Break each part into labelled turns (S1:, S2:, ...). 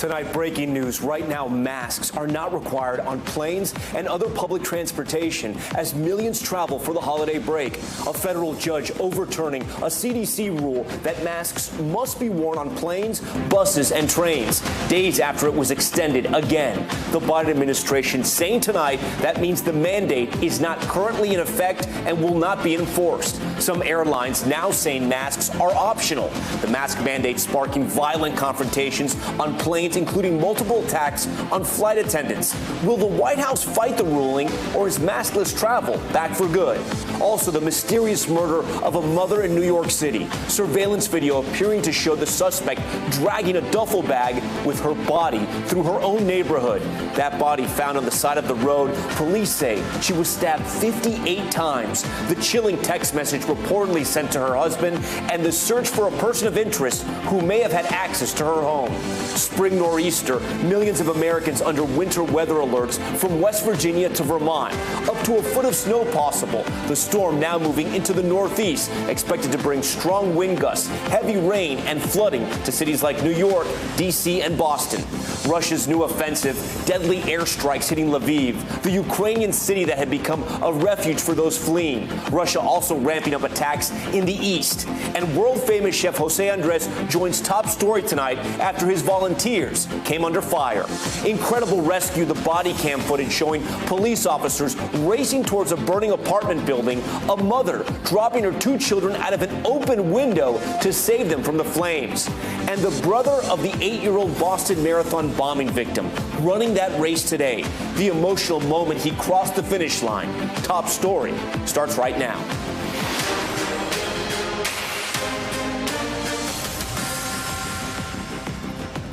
S1: Tonight, breaking news. Right now, masks are not required on planes and other public transportation as millions travel for the holiday break. A federal judge overturning a CDC rule that masks must be worn on planes, buses, and trains, days after it was extended again. The Biden administration saying tonight that means the mandate is not currently in effect and will not be enforced. Some airlines now saying masks are optional. The mask mandate sparking violent confrontations on planes, including multiple attacks on flight attendants. Will the White House fight the ruling, or is maskless travel back for good? Also, the mysterious murder of a mother in New York City. Surveillance video appearing to show the suspect dragging a duffel bag with her body through her own neighborhood. That body found on the side of the road. Police say she was stabbed 58 times. The chilling text message reportedly sent to her husband, and the search for a person of interest who may have had access to her home. Spring nor'easter, millions of Americans under winter weather alerts from West Virginia to Vermont. Up to a foot of snow possible. The storm now moving into the northeast, expected to bring strong wind gusts, heavy rain, and flooding to cities like New York, D.C., and Boston. Russia's new offensive, deadly airstrikes hitting Lviv, the Ukrainian city that had become a refuge for those fleeing. Russia also ramping up attacks in the east. And world-famous chef Jose Andres joins Top Story tonight after his volunteers came under fire. Incredible rescue, the body cam footage showing police officers racing towards a burning apartment building, a mother dropping her two children out of an open window to save them from the flames. And the brother of the 8-year-old Boston Marathon bombing victim running that race today. The emotional moment he crossed the finish line. Top Story starts right now.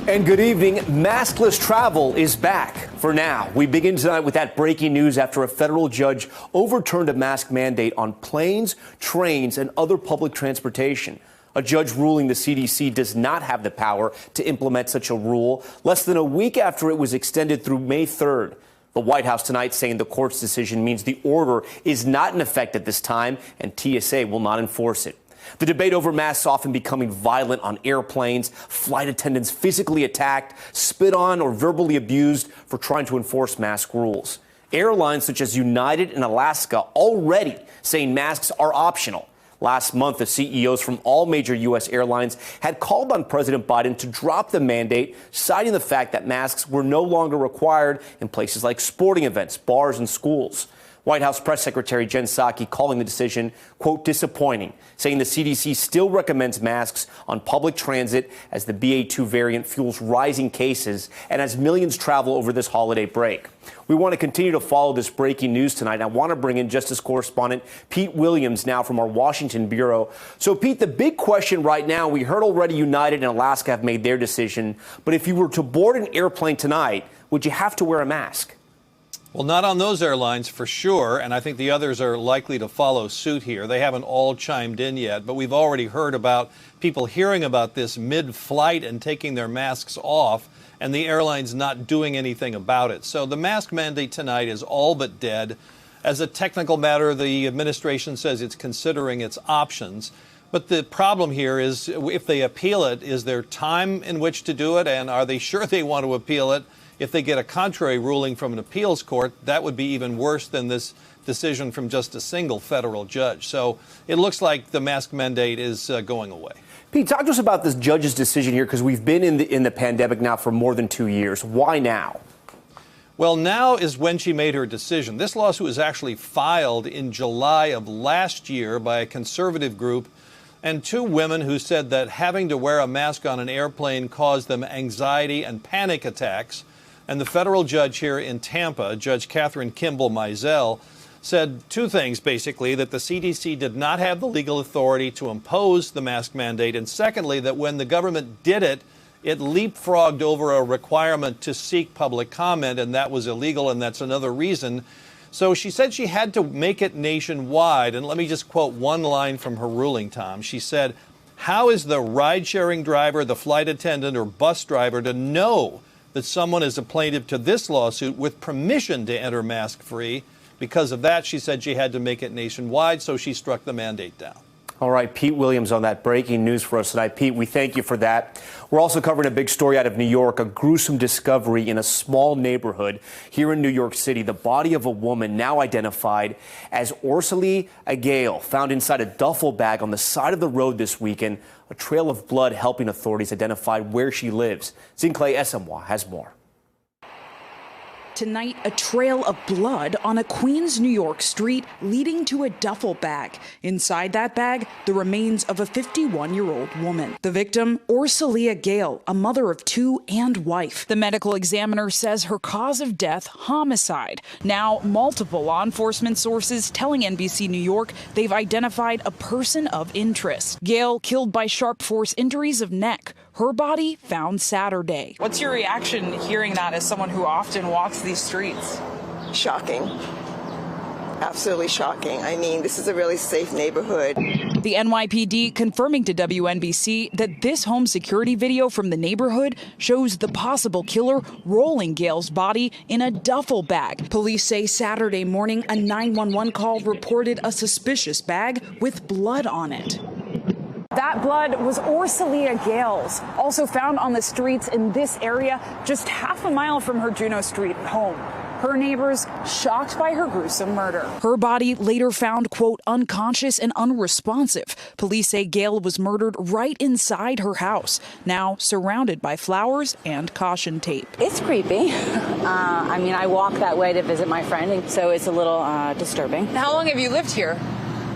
S1: And good evening. Maskless travel is back for now. We begin tonight with that breaking news after a federal judge overturned a mask mandate on planes, trains, and other public transportation. A judge ruling the CDC does not have the power to implement such a rule less than a week after it was extended through May 3rd. The White House tonight saying the court's decision means the order is not in effect at this time and TSA will not enforce it. The debate over masks often becoming violent on airplanes, flight attendants physically attacked, spit on, or verbally abused for trying to enforce mask rules. Airlines such as United and Alaska already saying masks are optional. Last month, the CEOs from all major U.S. airlines had called on President Biden to drop the mandate, citing the fact that masks were no longer required in places like sporting events, bars, and schools. White House Press Secretary Jen Psaki calling the decision, quote, disappointing, saying the CDC still recommends masks on public transit as the BA2 variant fuels rising cases and as millions travel over this holiday break. We want to continue to follow this breaking news tonight. I want to bring in Justice Correspondent Pete Williams now from our Washington bureau. So, Pete, the big question right now, we heard already United and Alaska have made their decision, but if you were to board an airplane tonight, would you have to wear a mask?
S2: Well, not on those airlines for sure, and I think the others are likely to follow suit here. They haven't all chimed in yet, but we've already heard about people hearing about this mid-flight and taking their masks off, and the airlines not doing anything about it. So the mask mandate tonight is all but dead. As a technical matter, the administration says it's considering its options. But the problem here is if they appeal it, is there time in which to do it, and are they sure they want to appeal it? If they get a contrary ruling from an appeals court, that would be even worse than this decision from just a single federal judge. So it looks like the mask mandate is going away.
S1: Pete, talk to us about this judge's decision here, because we've been in the pandemic now for more than 2 years. Why now?
S2: Well, now is when she made her decision. This lawsuit was actually filed in July of last year by a conservative group and two women who said that having to wear a mask on an airplane caused them anxiety and panic attacks. And the federal judge here in Tampa, Judge Catherine Kimball Mizell, said two things, basically, that the CDC did not have the legal authority to impose the mask mandate, and secondly, that when the government did it, it leapfrogged over a requirement to seek public comment, and that was illegal, and that's another reason. So she said she had to make it nationwide, and let me just quote one line from her ruling, Tom. She said, "How is the ride-sharing driver, the flight attendant, or bus driver to know that someone is a plaintiff to this lawsuit with permission to enter mask-free?" Because of that, she said she had to make it nationwide, so she struck the mandate down.
S1: All right, Pete Williams on that breaking news for us tonight. Pete, we thank you for that. We're also covering a big story out of New York, a gruesome discovery in a small neighborhood here in New York City. The body of a woman now identified as Orsalie Agale, found inside a duffel bag on the side of the road this weekend. A trail of blood helping authorities identify where she lives. Zincle Esamwa has more.
S3: Tonight, a trail of blood on a Queens, New York street leading to a duffel bag. Inside that bag, the remains of a 51-year-old woman. The victim, Orsalie Agale, a mother of two and wife. The medical examiner says her cause of death, homicide. Now, multiple law enforcement sources telling NBC New York they've identified a person of interest. Gale killed by sharp force injuries of neck. Her body found Saturday. What's your reaction hearing that as someone who often walks these streets?
S4: Shocking. Absolutely shocking. I mean, this is a really safe neighborhood.
S3: The NYPD confirming to WNBC that this home security video from the neighborhood shows the possible killer rolling Gale's body in a duffel bag. Police say Saturday morning a 911 call reported a suspicious bag with blood on it. That blood was Orsalie Agale's, also found on the streets in this area, just half a mile from her Juno Street home. Her neighbors shocked by her gruesome murder. Her body later found, quote, unconscious and unresponsive. Police say Gale was murdered right inside her house, now surrounded by flowers and caution tape.
S5: It's creepy. I mean, I walk that way to visit my friend, and so it's a little disturbing.
S3: How long have you lived here?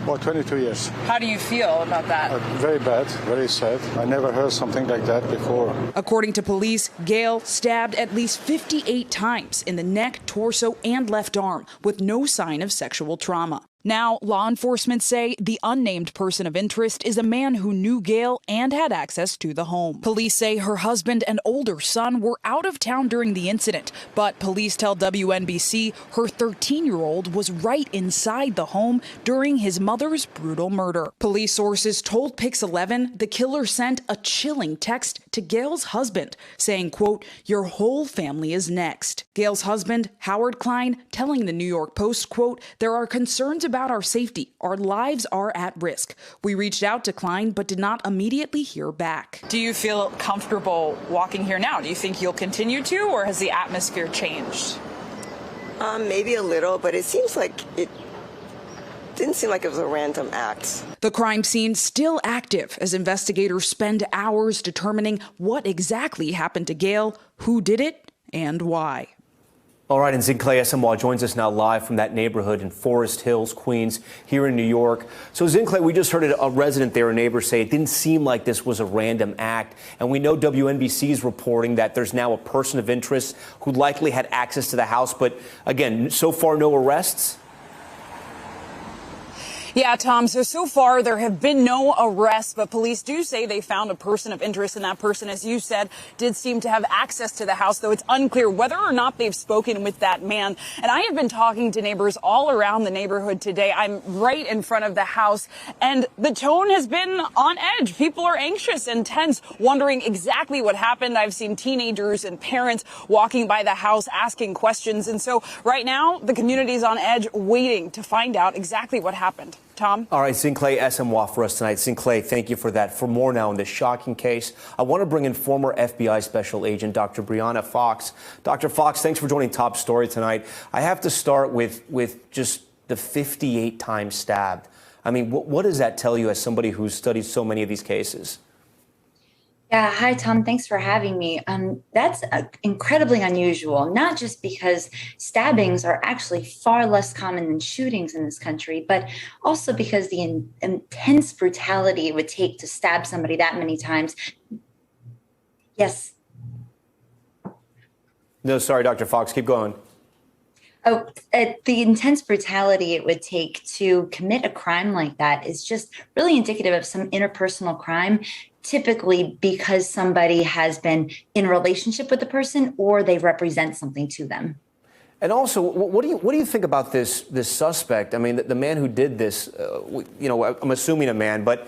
S6: Well, 22 years.
S3: How do you feel about that?
S6: Very bad, very sad. I never heard something like that before.
S3: According to police, Gale stabbed at least 58 times in the neck, torso, and left arm, with no sign of sexual trauma. Now, law enforcement say the unnamed person of interest is a man who knew Gale and had access to the home. Police say her husband and older son were out of town during the incident, but police tell WNBC her 13-year-old was right inside the home during his mother's brutal murder. Police sources told Pix 11 the killer sent a chilling text to Gale's husband saying, quote, "Your whole family is next." Gale's husband, Howard Klein, telling the New York Post, quote, "There are concerns about our safety. Our lives are at risk." We reached out to Klein, but did not immediately hear back. Do you feel comfortable walking here now? Do you think you'll continue to, or has the atmosphere changed?
S4: Maybe a little, but it seems like it didn't seem like it was a random act.
S3: The crime scene still active as investigators spend hours determining what exactly happened to Gale, who did it, and why.
S1: All right, and Zincle Esamwa joins us now live from that neighborhood in Forest Hills, Queens, here in New York. So, Zincle, we just heard a resident there, a neighbor, say it didn't seem like this was a random act. And we know WNBC is reporting that there's now a person of interest who likely had access to the house. But, again, so far, no arrests?
S3: Yeah, Tom, so far there have been no arrests, but police do say they found a person of interest, and that person, as you said, did seem to have access to the house, though it's unclear whether or not they've spoken with that man. And I have been talking to neighbors all around the neighborhood today. I'm right in front of the house, and the tone has been on edge. People are anxious and tense, wondering exactly what happened. I've seen teenagers and parents walking by the house asking questions, and so right now the community's on edge waiting to find out exactly what happened. Tom?
S1: All right, Zincle Esamwa for us tonight. Zincle, thank you for that. For more now on this shocking case, I want to bring in former FBI Special Agent Dr. Brianna Fox. Dr. Fox, thanks for joining Top Story tonight. I have to start with just the 58 times stabbed. I mean, what does that tell you as somebody who's studied so many of these cases?
S7: Yeah, hi, Tom. Thanks for having me. That's incredibly unusual, not just because stabbings are actually far less common than shootings in this country, but also because the intense brutality it would take to stab somebody that many times. Yes.
S1: No, sorry, Dr. Fox, keep going.
S7: Oh, the intense brutality it would take to commit a crime like that is just really indicative of some interpersonal crime, typically because somebody has been in a relationship with the person or they represent something to them.
S1: And also, what do you think about this suspect? I mean, the man who did this, I'm assuming a man, but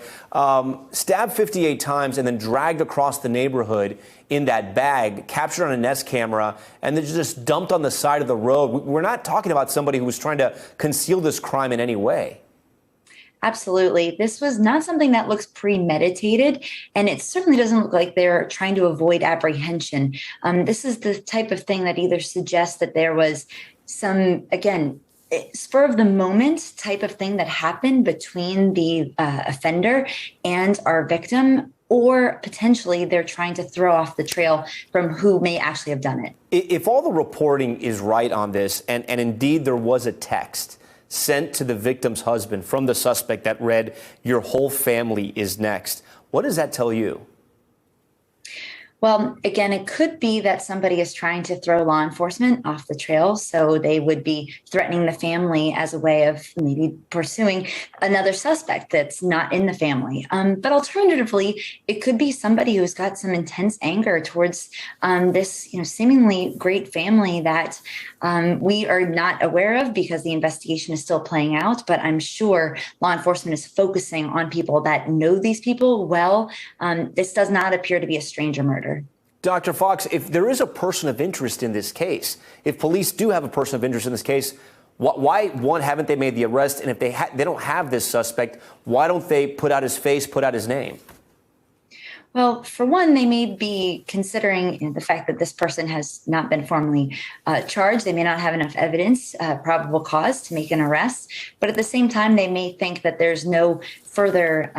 S1: stabbed 58 times and then dragged across the neighborhood in that bag, captured on a Nest camera, and then just dumped on the side of the road. We're not talking about somebody who was trying to conceal this crime in any way.
S7: Absolutely. This was not something that looks premeditated, and it certainly doesn't look like they're trying to avoid apprehension. This is the type of thing that either suggests that there was some, again, spur of the moment type of thing that happened between the offender and our victim, or potentially they're trying to throw off the trail from who may actually have done it.
S1: If all the reporting is right on this, and indeed there was a text sent to the victim's husband from the suspect that read, "Your whole family is next," what does that tell you?
S7: Well, again, it could be that somebody is trying to throw law enforcement off the trail. So they would be threatening the family as a way of maybe pursuing another suspect that's not in the family. But alternatively, it could be somebody who's got some intense anger towards this, seemingly great family that we are not aware of because the investigation is still playing out. But I'm sure law enforcement is focusing on people that know these people well. This does not appear to be a stranger murder.
S1: Dr. Fox, if there is a person of interest in this case, if police do have a person of interest in this case, why, one, haven't they made the arrest? And if they don't have this suspect, why don't they put out his face, put out his name?
S7: Well, for one, they may be considering the fact that this person has not been formally charged. They may not have enough evidence, probable cause to make an arrest. But at the same time, they may think that there's no further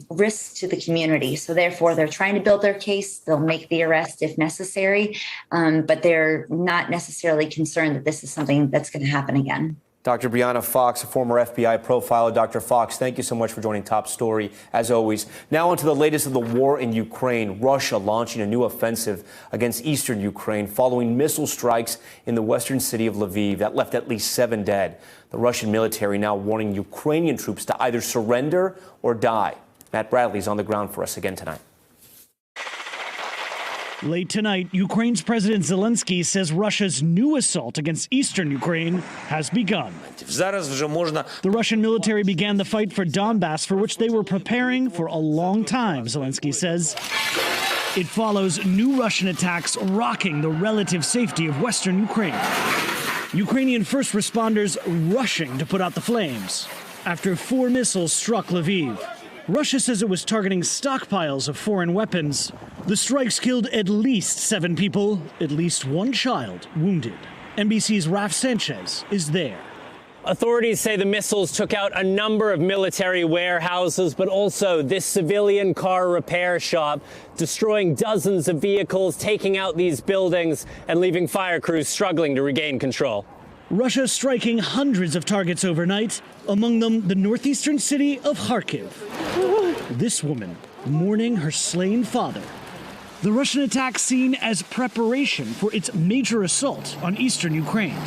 S7: risk to the community. So therefore, they're trying to build their case. They'll make the arrest if necessary. But they're not necessarily concerned that this is something that's going to happen again.
S1: Dr. Brianna Fox, a former FBI profiler. Dr. Fox, thank you so much for joining Top Story, as always. Now on to the latest of the war in Ukraine. Russia launching a new offensive against eastern Ukraine following missile strikes in the western city of Lviv that left at least 7 dead. The Russian military now warning Ukrainian troops to either surrender or die. Matt Bradley's on the ground for us again tonight.
S8: Late tonight, Ukraine's President Zelensky says Russia's new assault against eastern Ukraine has begun. The Russian military began the fight for Donbass, for which they were preparing for a long time, Zelensky says. It follows new Russian attacks rocking the relative safety of western Ukraine. Ukrainian first responders rushing to put out the flames after 4 missiles struck Lviv. Russia says it was targeting stockpiles of foreign weapons. The strikes killed at least 7 people, at least 1 child wounded. NBC's Raf Sanchez is there.
S9: Authorities say the missiles took out a number of military warehouses, but also this civilian car repair shop, destroying dozens of vehicles, taking out these buildings, and leaving fire crews struggling to regain control.
S8: Russia striking hundreds of targets overnight, among them the northeastern city of Kharkiv. This woman mourning her slain father. The Russian attack seen as preparation for its major assault on eastern Ukraine,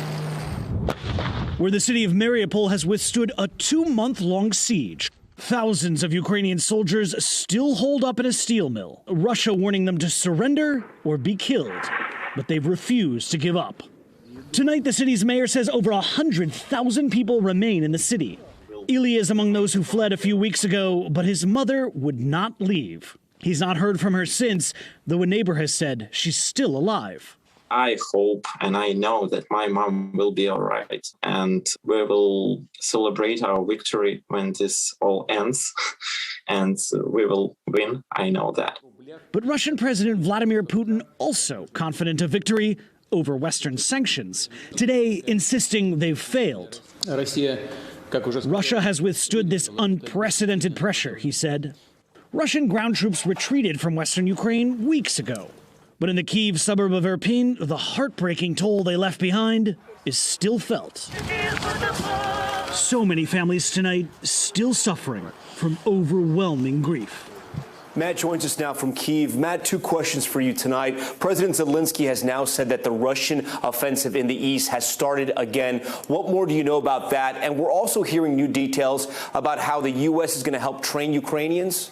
S8: where the city of Mariupol has withstood a 2-month-long siege. Thousands of Ukrainian soldiers still holed up in a steel mill, Russia warning them to surrender or be killed, but they've refused to give up. Tonight, the city's mayor says over 100,000 people remain in the city. Ilya is among those who fled a few weeks ago, but his mother would not leave. He's not heard from her since, though a neighbor has said she's still alive.
S10: I hope and I know that my mom will be all right, and we will celebrate our victory when this all ends, and we will win. I know that.
S8: But Russian President Vladimir Putin also confident of victory over Western sanctions, today insisting they've failed. Russia has withstood this unprecedented pressure, he said. Russian ground troops retreated from western Ukraine weeks ago. But in the Kyiv suburb of Irpin, the heartbreaking toll they left behind is still felt. So many families tonight still suffering from overwhelming grief.
S1: Matt joins us now from Kyiv. Matt, 2 questions for you tonight. President Zelensky has now said that the Russian offensive in the east has started again. What more do you know about that? And we're also hearing new details about how the U.S. is going to help train Ukrainians.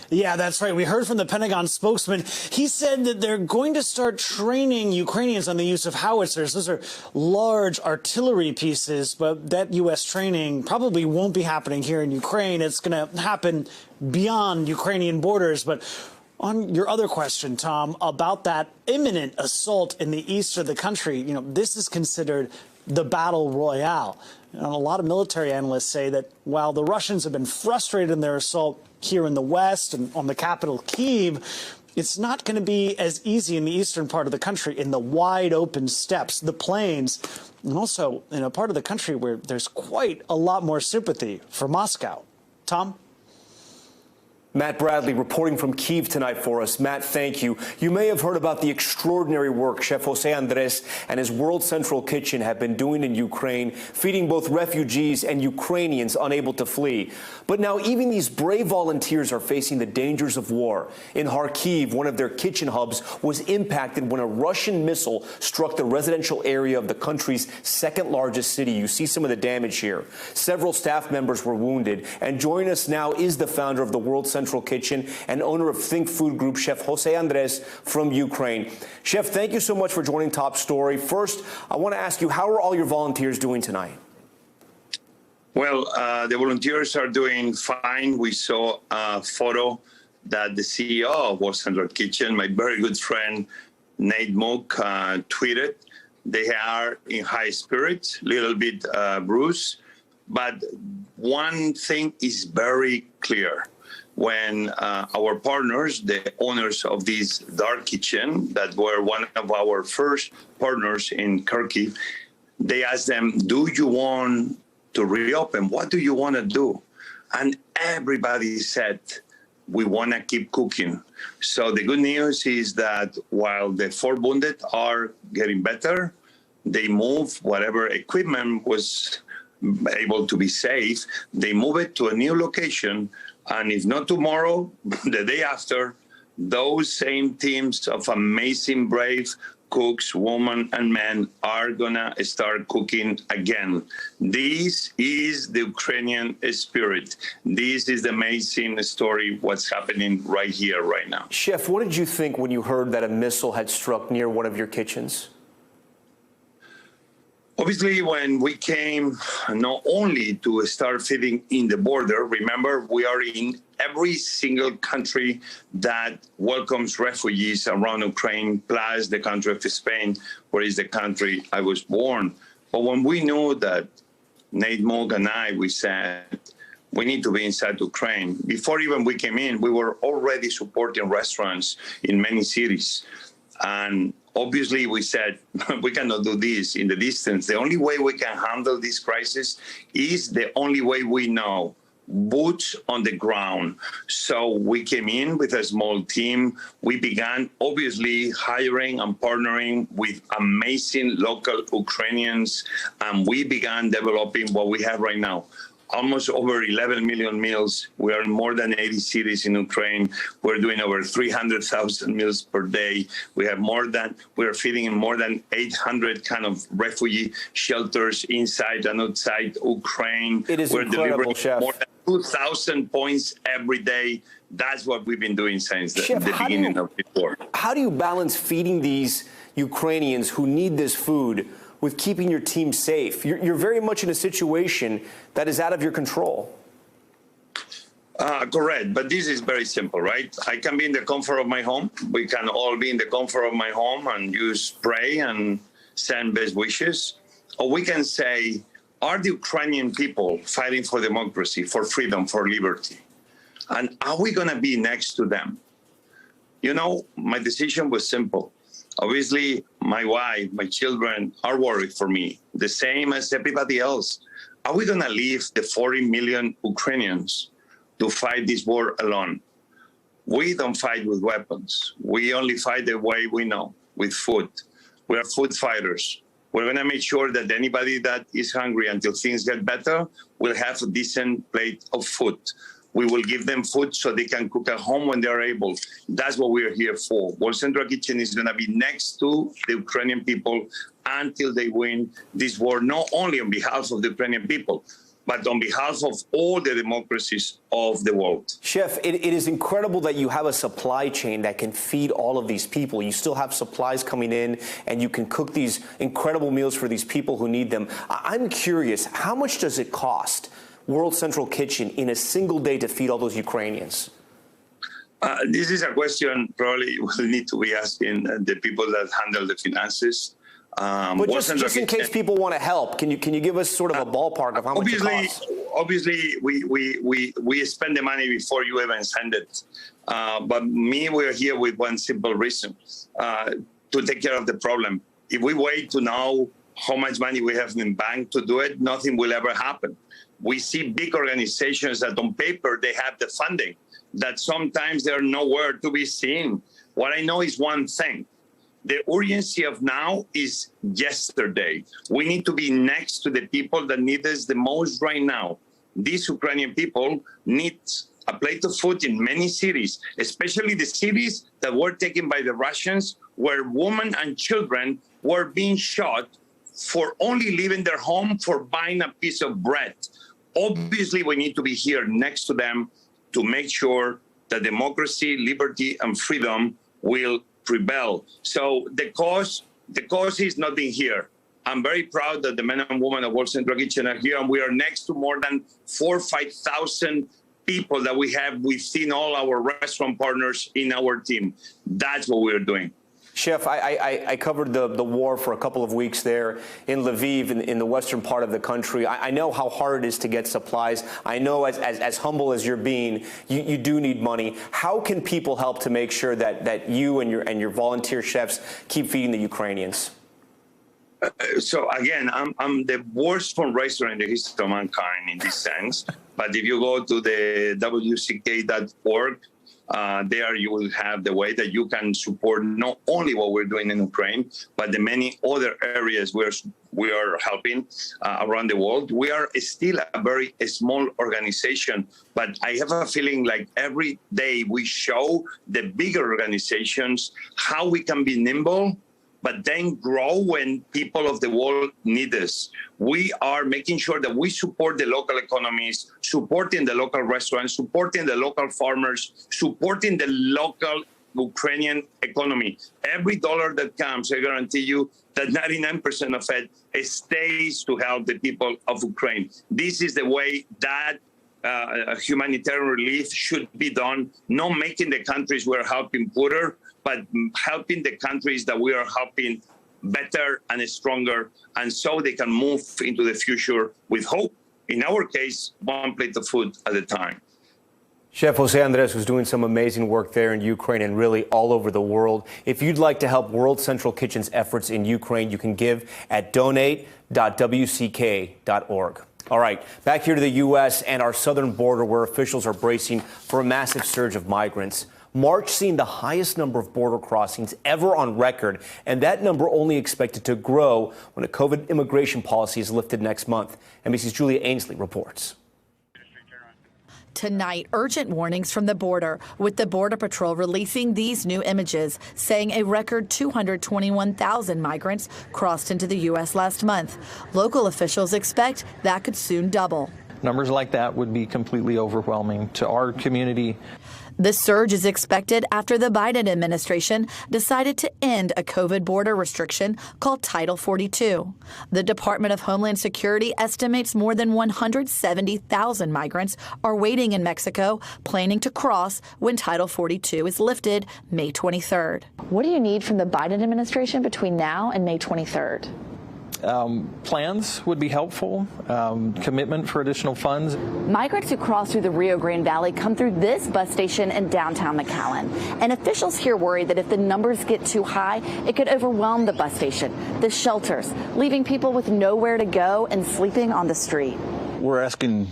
S11: Yeah, that's right. We heard from the Pentagon spokesman. He said that they're going to start training Ukrainians on the use of howitzers. Those are large artillery pieces, but that U.S. training probably won't be happening here in Ukraine. It's going to happen beyond Ukrainian borders. But on your other question, Tom, about that imminent assault in the east of the country, this is considered the battle royale. And a lot of military analysts say that while the Russians have been frustrated in their assault here in the West and on the capital, Kyiv, it's not going to be as easy in the eastern part of the country, in the wide open steppes, the plains, and also in a part of the country where there's quite a lot more sympathy for Moscow. Tom?
S1: Matt Bradley reporting from Kyiv tonight for us. Matt, thank you. You may have heard about the extraordinary work Chef Jose Andres and his World Central Kitchen have been doing in Ukraine, feeding both refugees and Ukrainians unable to flee. But now even these brave volunteers are facing the dangers of war. In Kharkiv, one of their kitchen hubs was impacted when a Russian missile struck the residential area of the country's second largest city. You see some of the damage here. Several staff members were wounded. And joining us now is the founder of the World Central Kitchen and owner of Think Food Group, Chef Jose Andres from Ukraine. Chef, thank you so much for joining Top Story. First, I want to ask you, how are all your volunteers doing tonight?
S12: Well, the volunteers are doing fine. We saw a photo that the CEO of World Central Kitchen, my very good friend Nate Mook, tweeted. They are in high spirits, little bit bruised, but one thing is very clear. When our partners, the owners of this dark kitchen that were one of our first partners in Kharkiv, they asked them, do you want to reopen? What do you want to do? And everybody said, we want to keep cooking. So the good news is that while the 4 wounded are getting better, they move whatever equipment was able to be safe, they move it to a new location. And if not tomorrow, the day after, those same teams of amazing, brave cooks, women and men are gonna start cooking again. This is the Ukrainian spirit. This is the amazing story, what's happening right here, right now.
S1: Chef, what did you think when you heard that a missile had struck near one of your kitchens?
S12: Obviously, when we came not only to start feeding in the border, remember, we are in every single country that welcomes refugees around Ukraine, plus the country of Spain, where is the country I was born. But when we knew that Nate Mook and we said, we need to be inside Ukraine. Before even we came in, we were already supporting restaurants in many cities. And obviously, we said, we cannot do this in the distance. The only way we can handle this crisis is the only way we know, boots on the ground. So we came in with a small team. We began, obviously, hiring and partnering with amazing local Ukrainians. And we began developing what we have right now. Almost over 11 million meals. We are in more than 80 cities in Ukraine. We're doing over 300,000 meals per day. We are feeding in more than 800 kind of refugee shelters inside and outside Ukraine.
S1: It is incredible, Chef.
S12: More than 2,000 points every day. That's what we've been doing since the beginning of the war.
S1: How do you balance feeding these Ukrainians who need this food with keeping your team safe? You're very much in a situation that is out of your control.
S12: Correct, but this is very simple, right? I can be in the comfort of my home. We can all be in the comfort of my home and just pray and send best wishes. Or we can say, are the Ukrainian people fighting for democracy, for freedom, for liberty? And are we going to be next to them? You know, my decision was simple. Obviously, my wife, my children are worried for me, the same as everybody else. Are we going to leave the 40 million Ukrainians to fight this war alone? We don't fight with weapons. We only fight the way we know, with food. We are food fighters. We're going to make sure that anybody that is hungry until things get better will have a decent plate of food. We will give them food so they can cook at home when they're able. That's what we're here for. World Central Kitchen is going to be next to the Ukrainian people until they win this war, not only on behalf of the Ukrainian people, but on behalf of all the democracies of the world.
S1: Chef, it is incredible that you have a supply chain that can feed all of these people. You still have supplies coming in, and you can cook these incredible meals for these people who need them. I'm curious, how much does it cost World Central Kitchen in a single day to feed all those Ukrainians?
S12: This is a question probably we'll need to be asking the people that handle the finances.
S1: But just in case people want to help, can you give us sort of a ballpark of how much it costs?
S12: Obviously, we spend the money before you even send it. But we're here with one simple reason, to take care of the problem. If we wait to know how much money we have in the bank to do it, nothing will ever happen. We see big organizations that on paper, they have the funding, that sometimes they're nowhere to be seen. What I know is one thing. The urgency of now is yesterday. We need to be next to the people that need us the most right now. These Ukrainian people need a plate of food in many cities, especially the cities that were taken by the Russians, where women and children were being shot for only leaving their home for buying a piece of bread. Obviously, we need to be here next to them to make sure that democracy, liberty, and freedom will prevail. So the cause is not being here. I'm very proud that the men and women of World Central Kitchen are here, and we are next to more than 4,000 or 5,000 people that we have within all our restaurant partners in our team. That's what we're doing.
S1: Chef, I covered the war for a couple of weeks there in Lviv, in the western part of the country. I know how hard it is to get supplies. I know as humble as you're being, you do need money. How can people help to make sure that you and your volunteer chefs keep feeding the Ukrainians?
S12: So again, I'm the worst fundraiser in the history of mankind in this sense. But if you go to the wck.org, there you will have the way that you can support not only what we're doing in Ukraine, but the many other areas where we are helping around the world. We are still a very small organization, but I have a feeling like every day we show the bigger organizations how we can be nimble, but then grow when people of the world need us. We are making sure that we support the local economies, supporting the local restaurants, supporting the local farmers, supporting the local Ukrainian economy. Every dollar that comes, I guarantee you that 99% of it stays to help the people of Ukraine. This is the way that humanitarian relief should be done, not making the countries we're helping poorer, but helping the countries that we are helping better and stronger, and so they can move into the future with hope. In our case, one plate of food at a time.
S1: Chef Jose Andres was doing some amazing work there in Ukraine and really all over the world. If you'd like to help World Central Kitchen's efforts in Ukraine, you can give at donate.wck.org. All right, back here to the U.S. and our southern border, where officials are bracing for a massive surge of migrants. March seeing the highest number of border crossings ever on record, and that number only expected to grow when a COVID immigration policy is lifted next month. NBC's Julia Ainsley reports.
S13: Tonight, urgent warnings from the border, with the Border Patrol releasing these new images, saying a record 221,000 migrants crossed into the U.S. last month. Local officials expect that could soon double.
S14: Numbers like that would be completely overwhelming to our community.
S13: The surge is expected after the Biden administration decided to end a COVID border restriction called Title 42. The Department of Homeland Security estimates more than 170,000 migrants are waiting in Mexico, planning to cross when Title 42 is lifted May 23rd.
S15: What do you need from the Biden administration between now and May 23rd?
S14: Plans would be helpful, commitment for additional funds.
S15: Migrants who cross through the Rio Grande Valley come through this bus station in downtown McAllen. And officials here worry that if the numbers get too high, it could overwhelm the bus station, the shelters, leaving people with nowhere to go and sleeping on the street.
S16: We're asking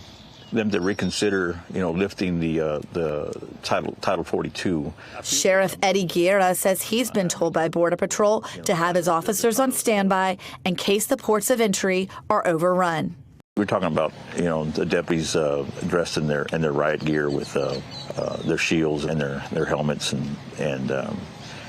S16: them to reconsider, lifting the Title 42.
S13: Sheriff Eddie Guerra says he's been told by Border Patrol to have his officers on standby in case the ports of entry are overrun.
S16: We're talking about, the deputies dressed in their riot gear with their shields and their helmets and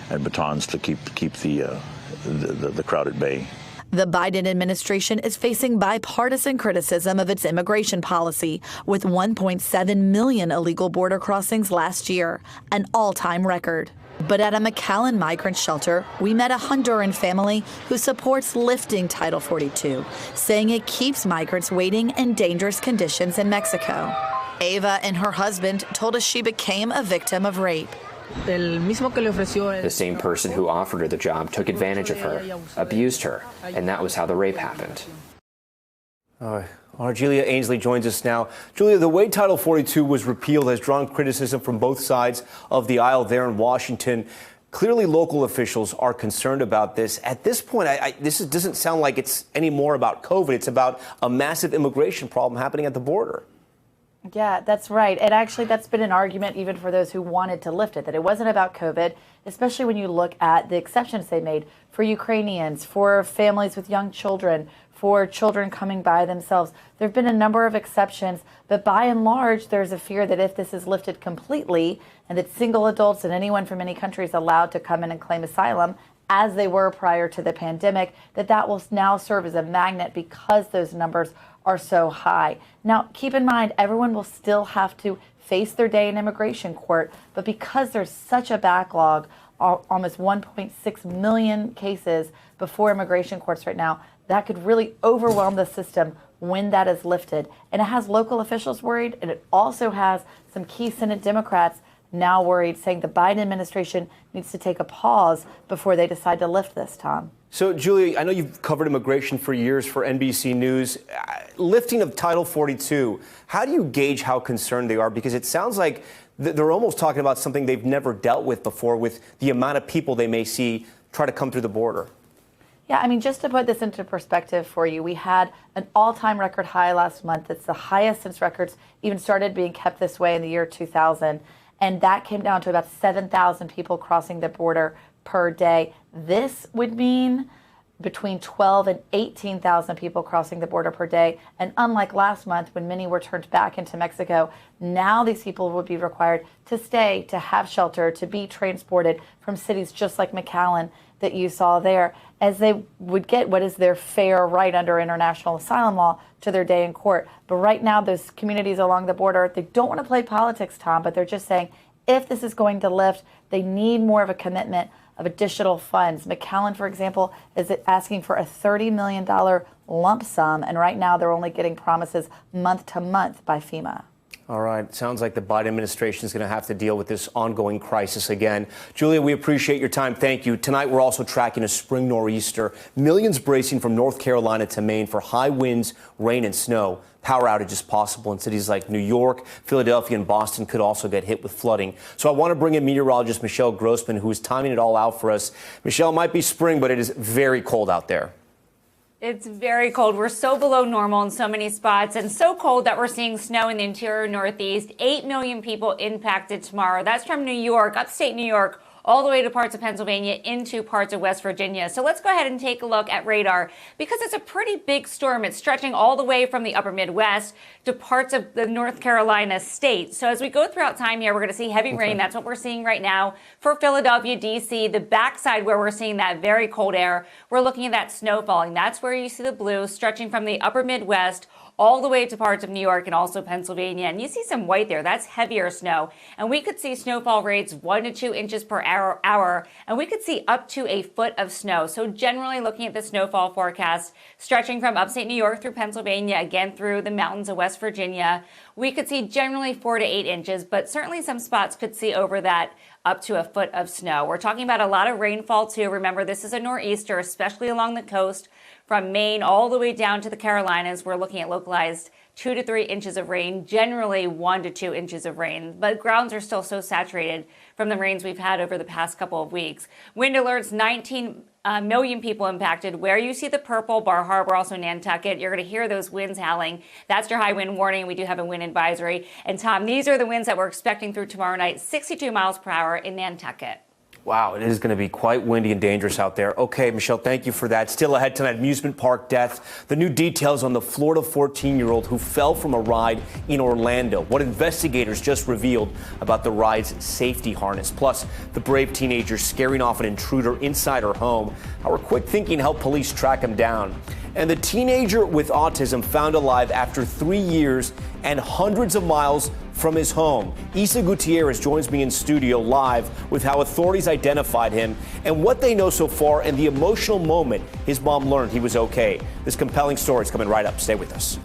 S16: batons to keep the crowd at bay.
S13: The Biden administration is facing bipartisan criticism of its immigration policy, with 1.7 million illegal border crossings last year, an all-time record. But at a McAllen migrant shelter, we met a Honduran family who supports lifting Title 42, saying it keeps migrants waiting in dangerous conditions in Mexico. Ava and her husband told us she became a victim of rape.
S17: The same person who offered her the job took advantage of her, abused her, and that was how the rape happened.
S1: Our Julia Ainsley joins us now. Julia, the way Title 42 was repealed has drawn criticism from both sides of the aisle there in Washington. Clearly, local officials are concerned about this. At this point, this doesn't sound like it's any more about COVID. It's about a massive immigration problem happening at the border.
S18: Yeah, that's right. And actually, that's been an argument even for those who wanted to lift it, that it wasn't about COVID, especially when you look at the exceptions they made for Ukrainians, for families with young children, for children coming by themselves. There have been a number of exceptions, but by and large, there's a fear that if this is lifted completely and that single adults and anyone from any country is allowed to come in and claim asylum, as they were prior to the pandemic, that will now serve as a magnet because those numbers are so high. Now, keep in mind, everyone will still have to face their day in immigration court, but because there's such a backlog, almost 1.6 million cases before immigration courts right now, that could really overwhelm the system when that is lifted. And it has local officials worried, and it also has some key Senate Democrats now worried, saying the Biden administration needs to take a pause before they decide to lift this, Tom.
S1: So, Julia, I know you've covered immigration for years for NBC News. Lifting of Title 42, how do you gauge how concerned they are? Because it sounds like they're almost talking about something they've never dealt with before, with the amount of people they may see try to come through the border.
S18: Yeah, I mean, just to put this into perspective for you, we had an all-time record high last month. It's the highest since records even started being kept this way in the year 2000. And that came down to about 7,000 people crossing the border per day. This would mean between 12 and 18,000 people crossing the border per day. And unlike last month, when many were turned back into Mexico, now these people would be required to stay, to have shelter, to be transported from cities just like McAllen that you saw there, as they would get what is their fair right under international asylum law to their day in court. But right now, those communities along the border, they don't want to play politics, Tom, but they're just saying if this is going to lift, they need more of a commitment of additional funds. McAllen, for example, is asking for a $30 million lump sum, and right now they're only getting promises month to month by FEMA.
S1: All right. Sounds like the Biden administration is going to have to deal with this ongoing crisis again. Julia, we appreciate your time. Thank you. Tonight, we're also tracking a spring nor'easter. Millions bracing from North Carolina to Maine for high winds, rain, and snow. Power outages possible in cities like New York, Philadelphia, and Boston could also get hit with flooding. So I want to bring in meteorologist Michelle Grossman, who is timing it all out for us. Michelle, it might be spring, but it is very cold out there.
S19: It's very cold. We're so below normal in so many spots, and so cold that we're seeing snow in the interior Northeast. 8 million people impacted tomorrow. That's from New York, upstate New York, all the way to parts of Pennsylvania, into parts of West Virginia. So let's go ahead and take a look at radar, because it's a pretty big storm. It's stretching all the way from the upper Midwest to parts of the North Carolina state. So as we go throughout time here, we're going to see heavy rain. That's what we're seeing right now for Philadelphia, D.C., the backside where we're seeing that very cold air. We're looking at that snow falling. That's where you see the blue stretching from the upper Midwest all the way to parts of New York and also Pennsylvania. And you see some white there. That's heavier snow. And we could see snowfall rates 1 to 2 inches per hour. And we could see up to a foot of snow. So generally looking at the snowfall forecast, stretching from upstate New York through Pennsylvania, again through the mountains of West Virginia, we could see generally 4 to 8 inches, but certainly some spots could see over that up to a foot of snow. We're talking about a lot of rainfall too. Remember, this is a nor'easter, especially along the coast. From Maine all the way down to the Carolinas, we're looking at localized 2 to 3 inches of rain, generally 1 to 2 inches of rain. But grounds are still so saturated from the rains we've had over the past couple of weeks. Wind alerts, 19 million people impacted. Where you see the purple, Bar Harbor, also Nantucket, you're going to hear those winds howling. That's your high wind warning. We do have a wind advisory. And Tom, these are the winds that we're expecting through tomorrow night, 62 miles per hour in Nantucket.
S1: Wow, it is going to be quite windy and dangerous out there. Okay, Michelle, thank you for that. Still ahead tonight, amusement park death. The new details on the Florida 14-year-old who fell from a ride in Orlando. What investigators just revealed about the ride's safety harness. Plus, the brave teenager scaring off an intruder inside her home. How her quick thinking helped police track him down. And the teenager with autism found alive after 3 years and hundreds of miles from his home. Isa Gutierrez joins me in studio live with how authorities identified him and what they know so far and the emotional moment his mom learned he was okay. This compelling story is coming right up. Stay with us.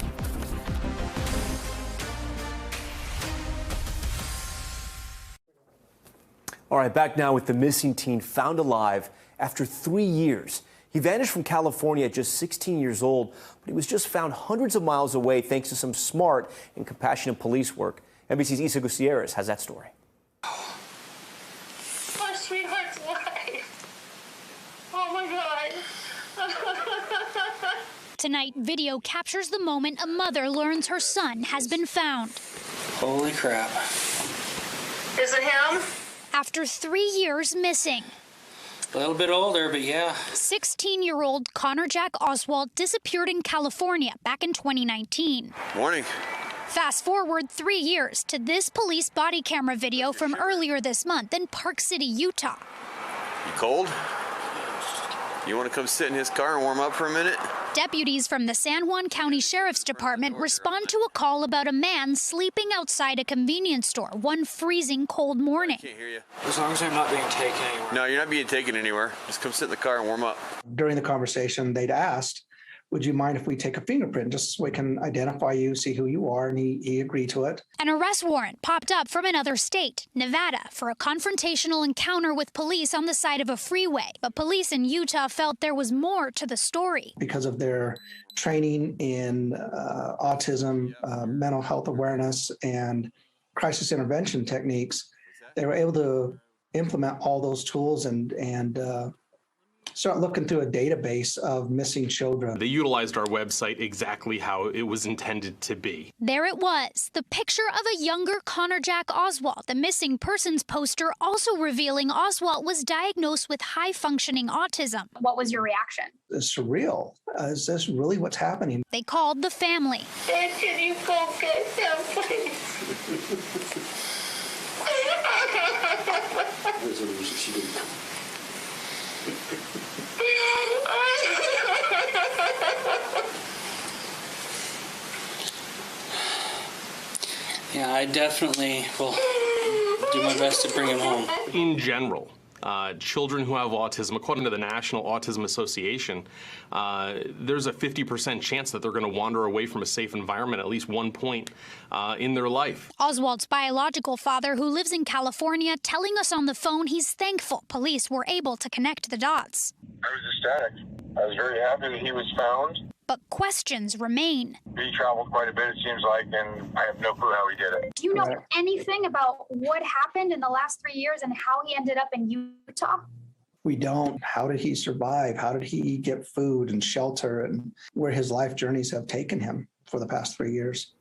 S1: All right, back now with the missing teen found alive after 3 years. He vanished from California at just 16 years old, but he was just found hundreds of miles away thanks to some smart and compassionate police work. NBC's Isa Gutierrez has that story.
S20: My sweetheart's alive. Oh my God.
S21: Tonight, video captures the moment a mother learns her son has been found.
S22: Holy crap.
S20: Is it him?
S21: After 3 years missing.
S22: A little bit older, but yeah.
S21: 16-year-old Connor Jack Oswalt disappeared in California back in 2019.
S23: Morning.
S21: Fast forward 3 years to this police body camera video from earlier this month in Park City, Utah.
S23: You cold? You want to come sit in his car and warm up for a minute?
S21: Deputies from the San Juan County Sheriff's Department respond to a call about a man sleeping outside a convenience store one freezing cold morning.
S23: I can't hear you.
S22: As long as I'm not being taken anywhere.
S23: No, you're not being taken anywhere. Just come sit in the car and warm up.
S24: During the conversation, they'd asked, would you mind if we take a fingerprint just so we can identify you, see who you are? And he agreed to it.
S21: An arrest warrant popped up from another state, Nevada, for a confrontational encounter with police on the side of a freeway. But police in Utah felt there was more to the story.
S24: Because of their training in autism, mental health awareness, and crisis intervention techniques, they were able to implement all those tools and start looking through a database of missing children.
S25: They utilized our website exactly how it was intended to be.
S21: There it was, the picture of a younger Connor Jack Oswalt, the missing persons poster also revealing Oswalt was diagnosed with high-functioning autism. What was your reaction?
S24: It's surreal. Is this really what's happening?
S21: They called the family.
S20: Dad, can you go get him, please?
S23: She didn't come.
S22: Yeah, I definitely will do my best to bring him home.
S25: In general, children who have autism, according to the National Autism Association, there's a 50% chance that they're going to wander away from a safe environment at least one point in their life.
S21: Oswalt's biological father, who lives in California, telling us on the phone he's thankful police were able to connect the dots.
S26: I was ecstatic. I was very happy that he was found.
S21: But questions remain.
S26: He traveled quite a bit, it seems like, and I have no clue how he did it.
S21: Do you know anything about what happened in the last 3 years and how he ended up in Utah?
S24: We don't. How did he survive? How did he get food and shelter, and where his life journeys have taken him for the past 3 years?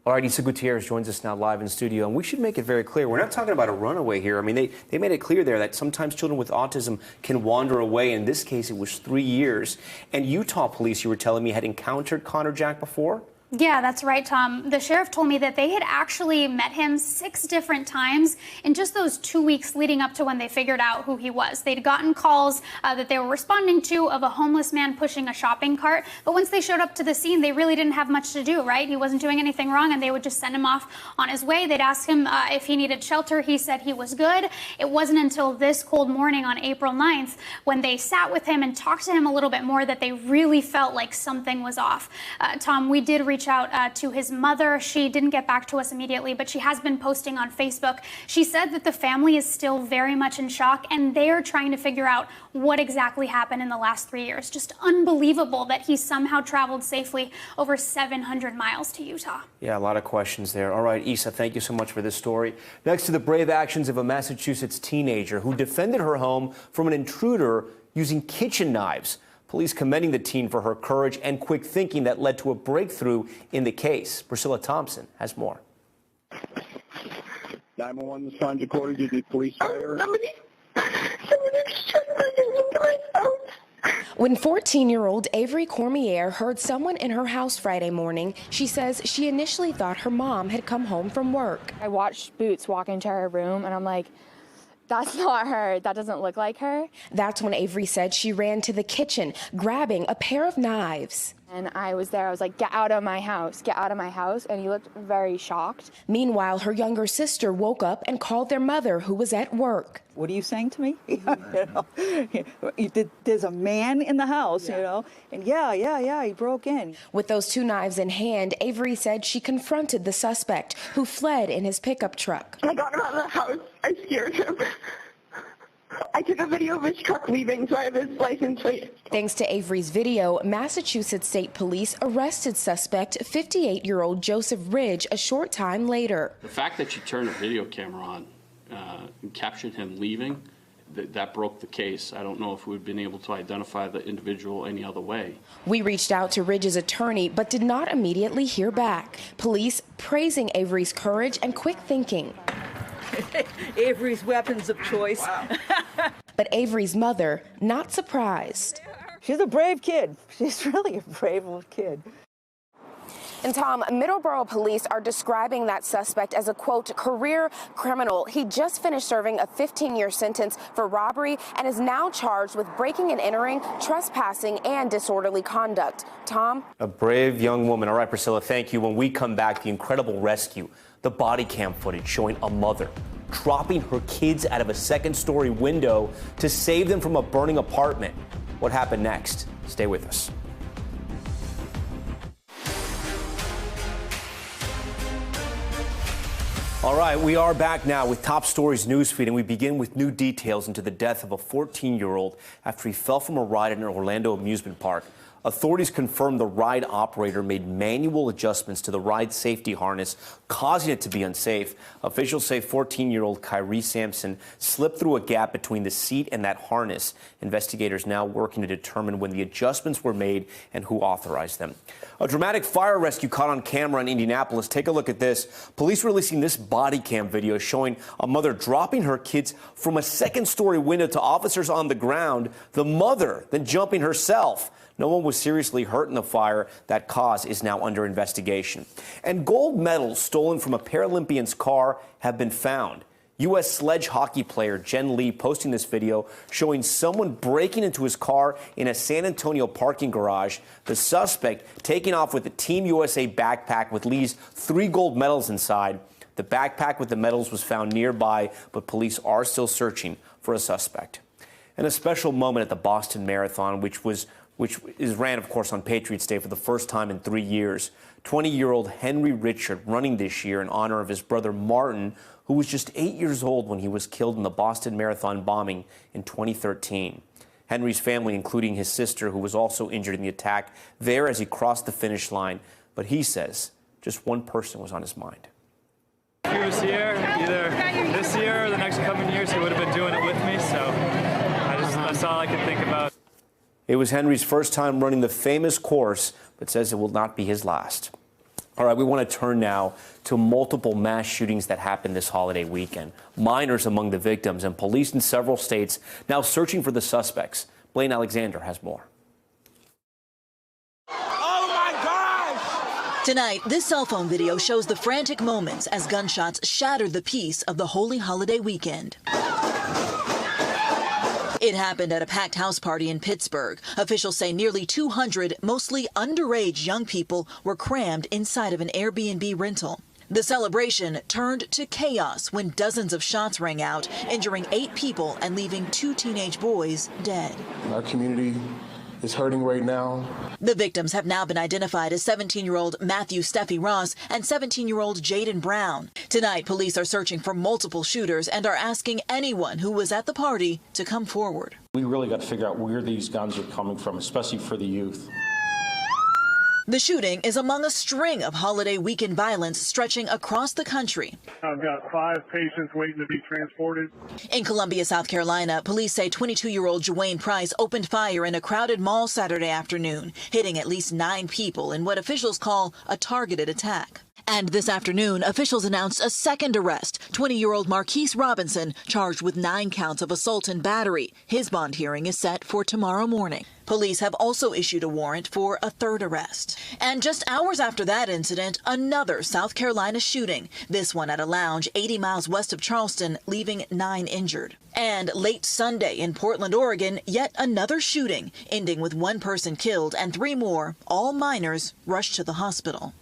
S1: All right, Isa Gutierrez joins us now live in studio, and we should make it very clear. We're not talking about a runaway here. I mean, they made it clear there that sometimes children with autism can wander away. In this case, it was 3 years. And Utah police, you were telling me, had encountered Connor Jack before?
S27: Yeah, that's right, Tom. The sheriff told me that they had actually met him 6 different times in just those 2 weeks leading up to when they figured out who he was. They'd gotten calls that they were responding to of a homeless man pushing a shopping cart. But once they showed up to the scene, they really didn't have much to do, right? He wasn't doing anything wrong, and they would just send him off on his way. They'd ask him if he needed shelter. He said he was good. It wasn't until this cold morning on April 9th when they sat with him and talked to him a little bit more that they really felt like something was off. Tom, we did reach out to his mother. She didn't get back to us immediately, but she has been posting on Facebook. She said that the family is still very much in shock, and they are trying to figure out what exactly happened in the last 3 years. Just unbelievable that he somehow traveled safely over 700 miles to Utah.
S1: Yeah, a lot of questions there. All right, Isa, thank you so much for this story. Next to the brave actions of a Massachusetts teenager who defended her home from an intruder using kitchen knives. Police commending the teen for her courage and quick thinking that led to a breakthrough in the case. Priscilla Thompson has more.
S28: 911 responds according to the police fire.
S29: When 14-year-old Avery Cormier heard someone in her house Friday morning, she says she initially thought her mom had come home from work.
S30: I watched Boots walk into her room, and I'm like, that's not her. That doesn't look like her.
S29: That's when Avery said she ran to the kitchen, grabbing a pair of knives.
S30: And I was there, I was like, get out of my house, get out of my house. And he looked very shocked.
S29: Meanwhile, her younger sister woke up and called their mother, who was at work.
S2: What are you saying to me? There's a man in the house, you know, and he broke in.
S29: With those two knives in hand, Avery said she confronted the suspect, who fled in his pickup truck.
S20: I got him out of the house. I scared him. I took a video of his truck leaving, so I have his license plate.
S29: Thanks to Avery's video, Massachusetts State Police arrested suspect 58-year-old Joseph Ridge a short time later.
S3: The fact that you turned a video camera on and captured him leaving, that broke the case. I don't know if we've been able to identify the individual any other way.
S29: We reached out to Ridge's attorney, but did not immediately hear back. Police praising Avery's courage and quick thinking.
S2: Avery's weapons of choice. Wow.
S29: But Avery's mother, not surprised.
S2: She's a brave kid. She's really a brave little kid.
S29: And Tom, Middleborough police are describing that suspect as a, quote, career criminal. He just finished serving a 15-year sentence for robbery and is now charged with breaking and entering, trespassing, and disorderly conduct. Tom?
S1: A brave young woman. All right, Priscilla, thank you. When we come back, the incredible rescue, the body cam footage showing a mother dropping her kids out of a second-story window to save them from a burning apartment. What happened next? Stay with us. All right, we are back now with Top Stories newsfeed, and we begin with new details into the death of a 14-year-old after he fell from a ride at an Orlando amusement park. Authorities confirmed the ride operator made manual adjustments to the ride safety harness, causing it to be unsafe. Officials say 14-year-old Kyrie Sampson slipped through a gap between the seat and that harness. Investigators now working to determine when the adjustments were made and who authorized them. A dramatic fire rescue caught on camera in Indianapolis. Take a look at this. Police releasing this body cam video showing a mother dropping her kids from a second-story window to officers on the ground, the mother then jumping herself. No one was seriously hurt in the fire. That cause is now under investigation. And gold medals stolen from a Paralympian's car have been found. U.S. sledge hockey player Jen Lee posting this video showing someone breaking into his car in a San Antonio parking garage. The suspect taking off with a Team USA backpack with Lee's 3 gold medals inside. The backpack with the medals was found nearby, but police are still searching for a suspect. And a special moment at the Boston Marathon, which is ran, of course, on Patriots Day for the first time in 3 years. 20-year-old Henry Richard running this year in honor of his brother Martin, who was just 8 years old when he was killed in the Boston Marathon bombing in 2013. Henry's family, including his sister, who was also injured in the attack, there as he crossed the finish line. But he says just one person was on his mind.
S4: If he was here, either this year or the next coming years, he would have been doing it with me. So that's all I could think about.
S1: It was Henry's first time running the famous course, but says it will not be his last. All right, we want to turn now to multiple mass shootings that happened this holiday weekend. Minors among the victims, and police in several states now searching for the suspects. Blaine Alexander has more.
S5: Oh my gosh! Tonight, this cell phone video shows the frantic moments as gunshots shattered the peace of the holy holiday weekend. It happened at a packed house party in Pittsburgh. Officials say nearly 200, mostly underage young people were crammed inside of an Airbnb rental. The celebration turned to chaos when dozens of shots rang out, injuring 8 people and leaving 2 teenage boys dead.
S6: Our community is hurting right now.
S5: The victims have now been identified as 17-year-old Matthew Steffi Ross and 17-year-old Jaden Brown. Tonight, police are searching for multiple shooters and are asking anyone who was at the party to come forward.
S7: We really got to figure out where these guns are coming from, especially for the youth.
S5: The shooting is among a string of holiday weekend violence stretching across the country.
S28: I've got 5 patients waiting to be transported.
S5: In Columbia, South Carolina, police say 22-year-old Jawayne Price opened fire in a crowded mall Saturday afternoon, hitting at least 9 people in what officials call a targeted attack. And this afternoon, officials announced a second arrest. 20-year-old Marquise Robinson charged with 9 counts of assault and battery. His bond hearing is set for tomorrow morning. Police have also issued a warrant for a third arrest. And just hours after that incident, another South Carolina shooting. This one at a lounge 80 miles west of Charleston, leaving 9 injured. And late Sunday in Portland, Oregon, yet another shooting, ending with 1 person killed and 3 more, all minors, rushed to the hospital.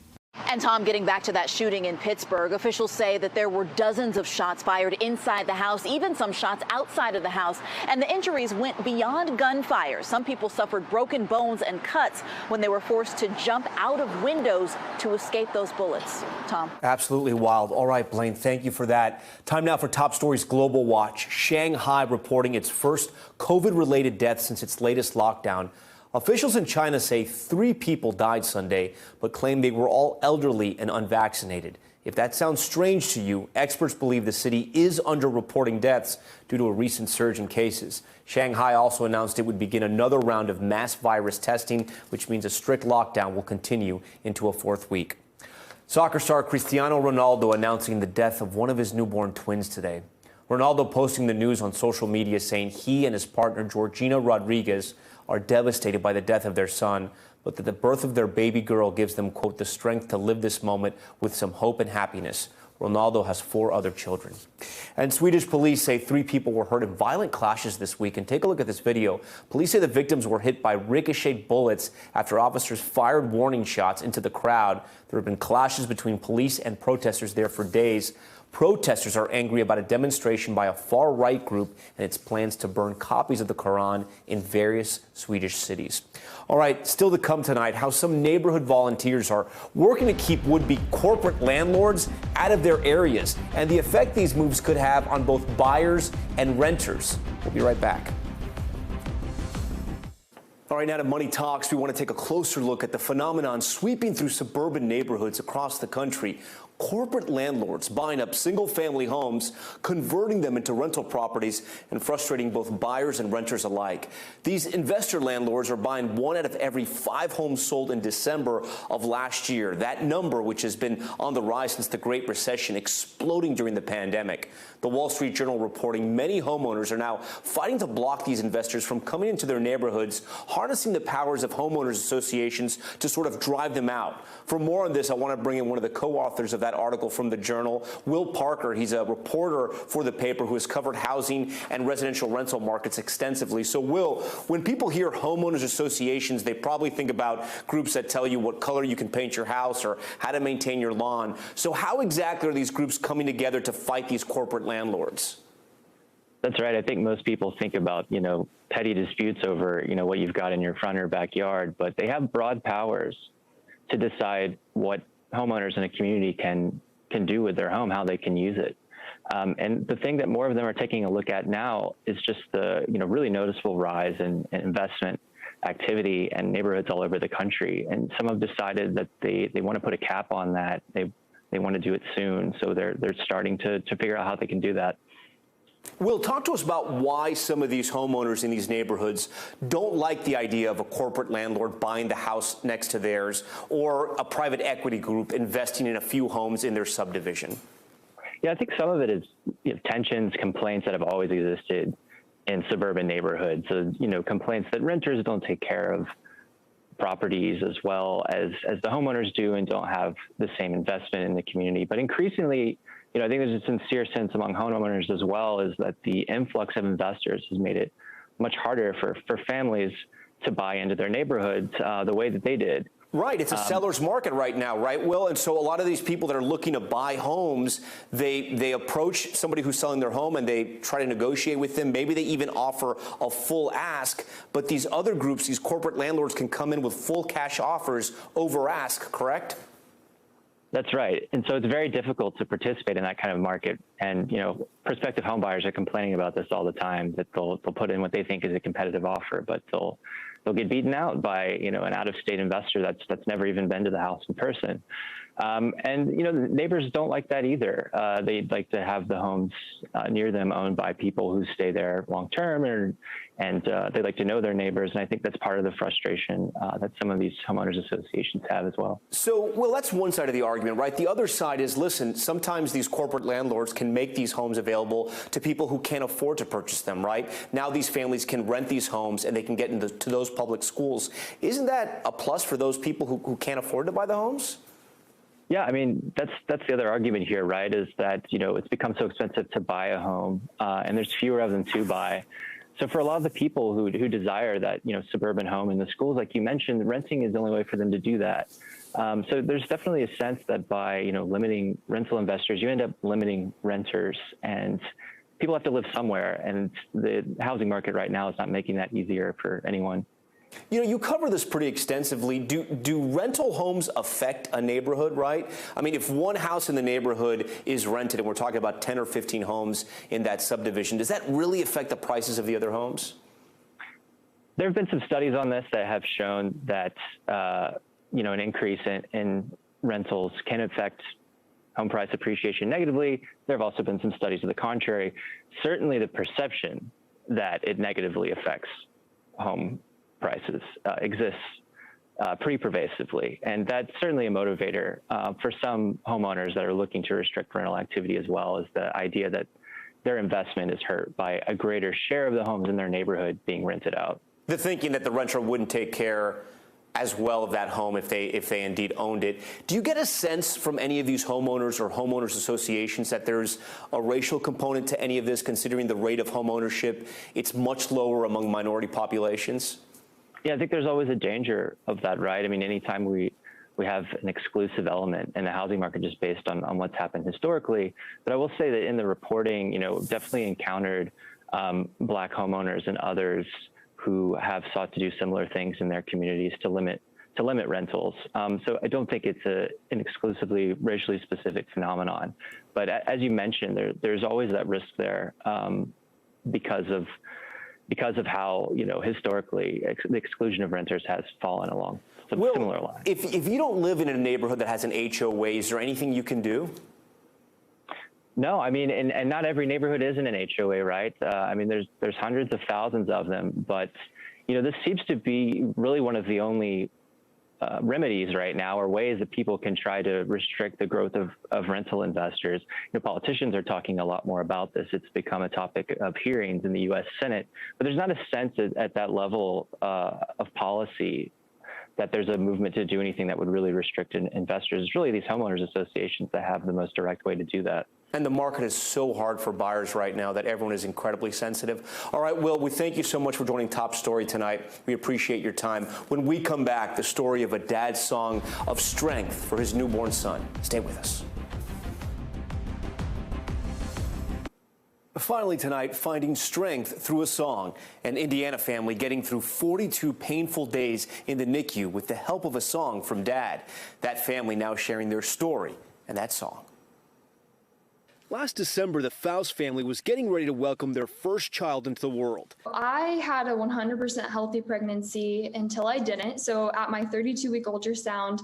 S5: And Tom, getting back to that shooting in Pittsburgh, officials say that there were dozens of shots fired inside the house, even some shots outside of the house, and the injuries went beyond gunfire. Some people suffered broken bones and cuts when they were forced to jump out of windows to escape those bullets. Tom?
S1: Absolutely wild. All right, Blaine, thank you for that. Time now for Top Stories Global Watch. Shanghai reporting its first COVID-related death since its latest lockdown. Officials in China say 3 people died Sunday, but claim they were all elderly and unvaccinated. If that sounds strange to you, experts believe the city is underreporting deaths due to a recent surge in cases. Shanghai also announced it would begin another round of mass virus testing, which means a strict lockdown will continue into a 4th week. Soccer star Cristiano Ronaldo announcing the death of one of his newborn twins today. Ronaldo posting the news on social media saying he and his partner Georgina Rodriguez are devastated by the death of their son, but that the birth of their baby girl gives them, quote, the strength to live this moment with some hope and happiness. Ronaldo has 4 other children. And Swedish police say 3 people were hurt in violent clashes this week. And take a look at this video. Police say the victims were hit by ricocheted bullets after officers fired warning shots into the crowd. There have been clashes between police and protesters there for days. Protesters are angry about a demonstration by a far-right group and its plans to burn copies of the Quran in various Swedish cities. All right, still to come tonight, how some neighborhood volunteers are working to keep would-be corporate landlords out of their areas and the effect these moves could have on both buyers and renters. We'll be right back. All right, now to Money Talks. We want to take a closer look at the phenomenon sweeping through suburban neighborhoods across the country. Corporate landlords buying up single-family homes, converting them into rental properties, and frustrating both buyers and renters alike. These investor landlords are buying 1 out of every 5 homes sold in December of last year. That number, which has been on the rise since the Great Recession, exploding during the pandemic. The Wall Street Journal reporting many homeowners are now fighting to block these investors from coming into their neighborhoods, harnessing the powers of homeowners associations to sort of drive them out. For more on this, I want to bring in one of the co-authors of that article from the Journal, Will Parker. He's a reporter for the paper who has covered housing and residential rental markets extensively. So, Will, when people hear homeowners associations, they probably think about groups that tell you what color you can paint your house or how to maintain your lawn. So how exactly are these groups coming together to fight these corporate landlords?
S8: That's right. I think most people think about, petty disputes over, what you've got in your front or backyard, but they have broad powers to decide what homeowners in a community can do with their home, how they can use it. And the thing that more of them are taking a look at now is just the, really noticeable rise in investment activity and neighborhoods all over the country. And some have decided that they want to put a cap on that. They want to do it soon. So they're starting to figure out how they can do that.
S1: Will, talk to us about why some of these homeowners in these neighborhoods don't like the idea of a corporate landlord buying the house next to theirs or a private equity group investing in a few homes in their subdivision.
S8: Yeah, I think some of it is tensions, complaints that have always existed in suburban neighborhoods. So, complaints that renters don't take care of properties as well as the homeowners do and don't have the same investment in the community. But increasingly, I think there's a sincere sense among homeowners as well is that the influx of investors has made it much harder for families to buy into their neighborhoods the way that they did.
S1: Right. It's a seller's market right now, right, Will? And so a lot of these people that are looking to buy homes, they approach somebody who's selling their home and they try to negotiate with them. Maybe they even offer a full ask. But these other groups, these corporate landlords can come in with full cash offers over ask, correct?
S8: That's right. And so it's very difficult to participate in that kind of market. And, prospective home buyers are complaining about this all the time, that they'll put in what they think is a competitive offer, but they'll get beaten out by, an out-of-state investor that's never even been to the house in person. And, you know, the neighbors don't like that either. They'd like to have the homes near them owned by people who stay there long term, and they like to know their neighbors. And I think that's part of the frustration that some of these homeowners associations have as well.
S1: So, well, that's one side of the argument, right? The other side is, listen, sometimes these corporate landlords can make these homes available to people who can't afford to purchase them, right? Now these families can rent these homes and they can get into those public schools. Isn't that a plus for those people who can't afford to buy the homes?
S8: Yeah, I mean, that's the other argument here, right, is that, you know, it's become so expensive to buy a home, and there's fewer of them to buy. So for a lot of the people who desire that, you know, suburban home in the schools, like you mentioned, renting is the only way for them to do that. So there's definitely a sense that by, you know, limiting rental investors, you end up limiting renters, and people have to live somewhere, and the housing market right now is not making that easier for anyone.
S1: You know, you cover this pretty extensively. Do rental homes affect a neighborhood, right? I mean, if one house in the neighborhood is rented, and we're talking about 10 or 15 homes in that subdivision, does that really affect the prices of the other homes?
S8: There have been some studies on this that have shown that, you know, an increase in rentals can affect home price appreciation negatively. There have also been some studies to the contrary. Certainly the perception that it negatively affects home prices exists pretty pervasively. And that's certainly a motivator for some homeowners that are looking to restrict rental activity as well, is the idea that their investment is hurt by a greater share of the homes in their neighborhood being rented out.
S1: The thinking that the renter wouldn't take care as well of that home if they indeed owned it. Do you get a sense from any of these homeowners or homeowners associations that there's a racial component to any of this, considering the rate of home ownership? It's much lower among minority populations.
S8: Yeah, I think there's always a danger of that, right? I mean, anytime we have an exclusive element in the housing market just based on what's happened historically. But I will say that in the reporting, you know, definitely encountered Black homeowners and others who have sought to do similar things in their communities to limit rentals. So I don't think it's an exclusively racially specific phenomenon. But as you mentioned, there's always that risk there because of how, you know, historically the exclusion of renters has fallen along some similar lines.
S1: If you don't live in a neighborhood that has an HOA, is there anything you can do?
S8: No, I mean, and not every neighborhood is in an HOA, right? I mean, there's hundreds of thousands of them, but, you know, this seems to be really one of the only remedies right now, or ways that people can try to restrict the growth of rental investors. You know, politicians are talking a lot more about this. It's become a topic of hearings in the U.S. Senate, but there's not a sense at that level of policy that there's a movement to do anything that would really restrict investors. It's really these homeowners associations that have the most direct way to do that.
S1: And the market is so hard for buyers right now that everyone is incredibly sensitive. All right, Will, we thank you so much for joining Top Story tonight. We appreciate your time. When we come back, the story of a dad's song of strength for his newborn son. Stay with us. Finally tonight, finding strength through a song. An Indiana family getting through 42 painful days in the NICU with the help of a song from Dad. That family now sharing their story and that song. Last December, the Faust family was getting ready to welcome their first child into the world.
S9: I had a 100% healthy pregnancy until I didn't. So at my 32-week ultrasound,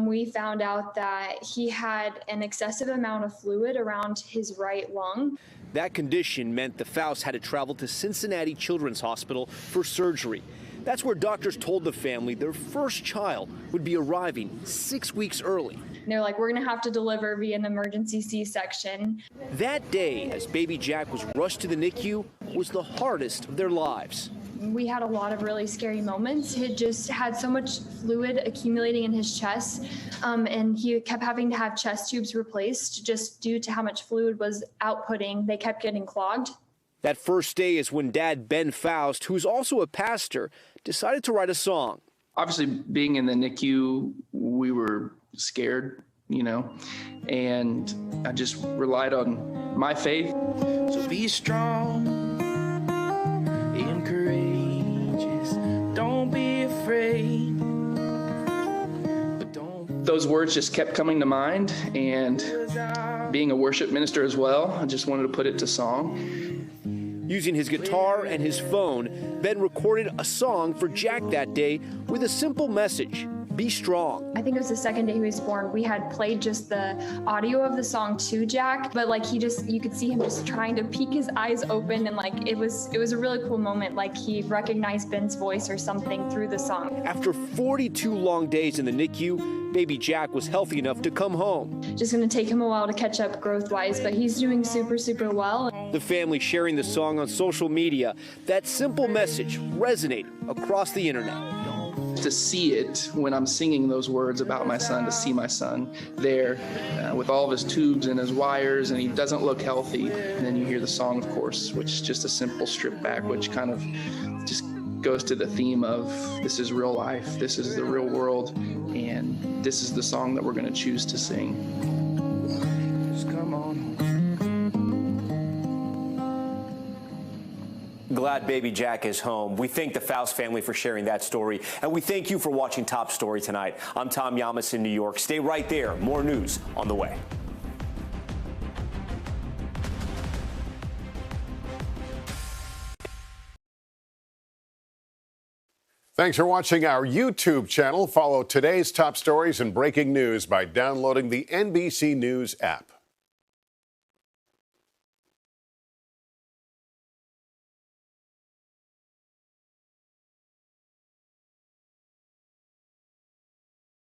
S9: we found out that he had an excessive amount of fluid around his right lung.
S1: That condition meant the Faust had to travel to Cincinnati Children's Hospital for surgery. That's where doctors told the family their first child would be arriving 6 weeks early.
S9: And they're like, we're going to have to deliver via an emergency C-section.
S1: That day, as baby Jack was rushed to the NICU, was the hardest of their lives.
S9: We had a lot of really scary moments. He just had so much fluid accumulating in his chest, and he kept having to have chest tubes replaced just due to how much fluid was outputting. They kept getting clogged.
S1: That first day is when Dad, Ben Faust, who's also a pastor, decided to write a song.
S10: Obviously, being in the NICU, we were scared, you know, and I just relied on my faith. So be strong and courageous. Don't be afraid. Those words just kept coming to mind, and being a worship minister as well, I just wanted to put it to song.
S1: Using his guitar and his phone, Ben recorded a song for Jack that day with a simple message. Be Strong.
S9: I think it was the second day he was born. We had played just the audio of the song to Jack, but like you could see him just trying to peek his eyes open, and like it was a really cool moment. Like he recognized Ben's voice or something through the song.
S1: After 42 long days in the NICU, baby Jack was healthy enough to come home.
S9: Just gonna take him a while to catch up growth-wise, but he's doing super, super well.
S1: The family sharing the song on social media. That simple message resonated across the internet.
S10: To see it when I'm singing those words about my son, to see my son there with all of his tubes and his wires, and he doesn't look healthy. And then you hear the song, of course, which is just a simple strip back, which kind of just goes to the theme of this is real life, this is the real world, and this is the song that we're going to choose to sing. Just come on.
S1: Glad baby Jack is home. We thank the Faust family for sharing that story, and we thank you for watching Top Story tonight. I'm Tom Yamas in New York. Stay right there. More news on the way.
S11: Thanks for watching our YouTube channel. Follow today's top stories and breaking news by downloading the NBC News app.